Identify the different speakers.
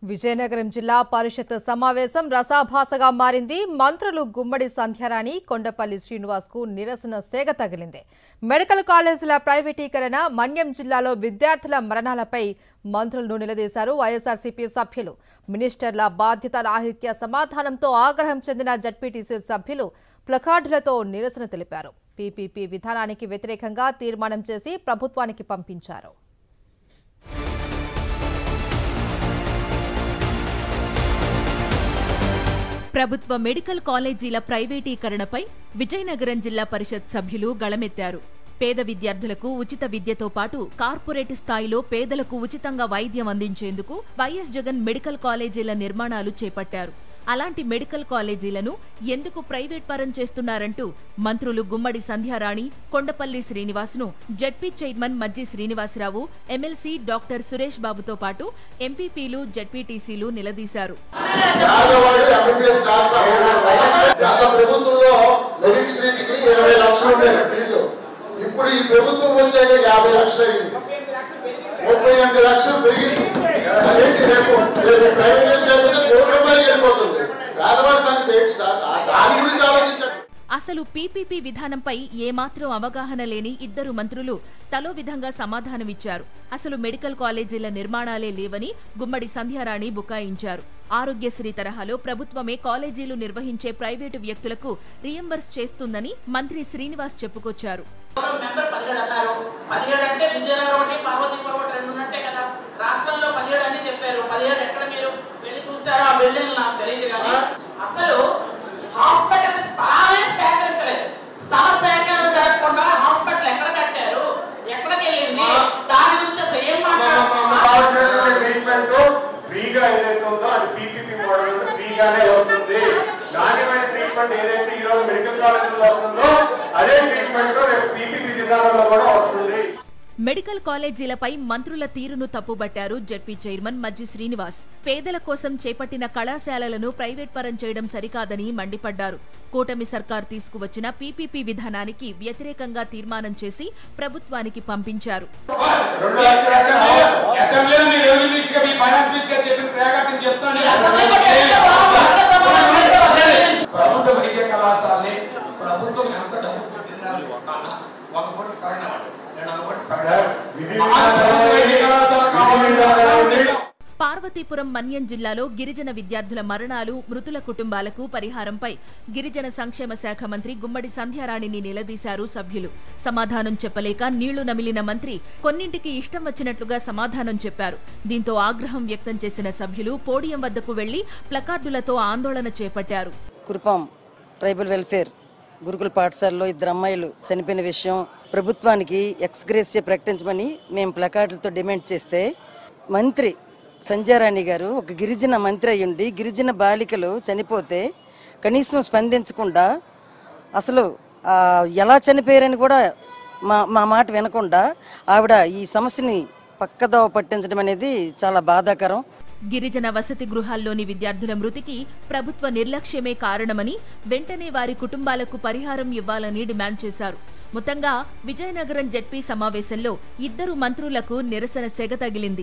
Speaker 1: విజయనగరం జిల్లా పరిషత్ సమావేశం రసాభాసగా మారింది. మంత్రులు గుమ్మడి సంధ్యారాణి, కొండపల్లి శ్రీనివాస్ కు నిరసన సేగ తగిలింది. మెడికల్ కాలేజీల ప్రైవేటీకరణ, మన్యం జిల్లాలో విద్యార్థుల మరణాలపై మంత్రులను నిలదీశారు వైఎస్ఆర్సీపీ సభ్యులు. మినిస్టర్ల బాధ్యత రాహిత్య సమాధానంతో ఆగ్రహం చెందిన జడ్పీటీసీ సభ్యులు ప్లకార్డులతో నిరసన తెలిపారు. పీపీపీ విధానానికి వ్యతిరేకంగా తీర్మానం చేసి ప్రభుత్వానికి పంపించారు.
Speaker 2: ప్రభుత్వ మెడికల్ కాలేజీల ప్రైవేటీకరణపై విజయనగరం జిల్లా పరిషత్ సభ్యులు గళమెత్తారు. పేద విద్యార్థులకు ఉచిత విద్యతో పాటు కార్పొరేట్ స్థాయిలో పేదలకు ఉచితంగా వైద్యం అందించేందుకు వైఎస్ జగన్ మెడికల్ కాలేజీల నిర్మాణాలు చేపట్టారు. అలాంటి మెడికల్ కాలేజీలను ఎందుకు ప్రైవేట్ పరం చేస్తున్నారంటూ మంత్రులు గుమ్మడి సంధ్యారాణి, కొండపల్లి శ్రీనివాస్ను జడ్పీ చైర్మన్ మజ్జి శ్రీనివాసరావు, ఎమ్మెల్సీ డాక్టర్ సురేష్ బాబుతో పాటు ఎంపీపీలు, జడ్పీటీసీలు నిలదీశారు.
Speaker 3: ఇప్పుడు ఈ ప్రభుత్వం వచ్చాక 50 లక్షలు అయింది, 38 లక్షలు పెరిగింది. అదేంటి రేపు ప్రైవేట్ కోటి రూపాయలు వెళ్ళిపోతుంది. పేదవాడి సంగతి ఏంటి సార్? దాని గురించి ఆలోచించండి.
Speaker 2: అసలు పీపీపీ విధానంపై ఏమాత్రం అవగాహన లేని ఇద్దరు మంత్రులు తలో విధంగా సమాధానమిచ్చారు. అసలు మెడికల్ కాలేజీల నిర్మాణాలే లేవని గుమ్మడి సంధ్యారాణి బుకాయించారు. ఆరోగ్యశ్రీ తరహాలో ప్రభుత్వమే కాలేజీలు నిర్వహించే ప్రైవేటు వ్యక్తులకు రియంబర్స్ చేస్తుందని మంత్రి శ్రీనివాస్ చెప్పుకొచ్చారు.
Speaker 4: ఫ్రీగా ఏదైతే ఉందో అది పీపీపీ మోడల్ ఫ్రీగానే వస్తుంది. నాణ్యమైన ట్రీట్మెంట్ ఏదైతే ఈ రోజు మెడికల్ కాలేజీలో వస్తుందో అదే ట్రీట్మెంట్ రేపు పీపీపీ విధానంలో కూడా వస్తుంది.
Speaker 2: మెడికల్ కాలేజీలపై మంత్రుల తీరును తప్పుబట్టారు జడ్పీ చైర్మన్ మజ్జి శ్రీనివాస్. పేదల కోసం చేపట్టిన కళాశాలలను ప్రైవేట్ పరం చేయడం సరికాదని మండిపడ్డారు. కూటమి సర్కార్ తీసుకువచ్చిన పీపీపీ విధానానికి వ్యతిరేకంగా తీర్మానం చేసి ప్రభుత్వానికి పంపించారు. పార్వతీపురం మన్యం జిల్లాలో గిరిజన విద్యార్థుల మరణాలు, మృతుల కుటుంబాలకు పరిహారంపై గిరిజన సంక్షేమ శాఖ మంత్రి గుమ్మడి సంధ్యారాణిని నిలదీశారు సభ్యులు. సమాధానం చెప్పలేక నీళ్లు నమిలిన మంత్రి కొన్నింటికి ఇష్టం వచ్చినట్లుగా సమాధానం చెప్పారు. దీంతో ఆగ్రహం వ్యక్తం చేసిన సభ్యులు పోడియం వద్దకు వెళ్లి ప్లకార్డులతో ఆందోళన చేపట్టారు.
Speaker 5: కురుపాం ట్రైబల్ వెల్ఫేర్ గురుకుల పాఠశాలలో 2 అమ్మాయిలు చనిపోయిన విషయం ప్రభుత్వానికి ఎక్స్గ్రేసియా ప్రకటించమని మేము ప్లకార్డులతో డిమాండ్ చేస్తే మంత్రి సంధ్యారాణి గారు ఒక గిరిజన మంత్రి అయ్యుండి గిరిజన బాలికలు చనిపోతే కనీసం స్పందించకుండా అసలు ఎలా చనిపోయారని కూడా మా మాట వినకుండా ఆవిడ ఈ సమస్యని పక్కదోవ పట్టించడం అనేది చాలా బాధాకరం.
Speaker 2: గిరిజన వసతి గృహాల్లోని విద్యార్థుల మృతికి ప్రభుత్వ నిర్లక్ష్యమే కారణమని, వెంటనే వారి కుటుంబాలకు పరిహారం ఇవ్వాలని డిమాండ్ చేశారు. మొత్తంగా విజయనగరం జడ్పీ సమావేశంలో ఇద్దరు మంత్రులకు నిరసన సెగ తగిలింది.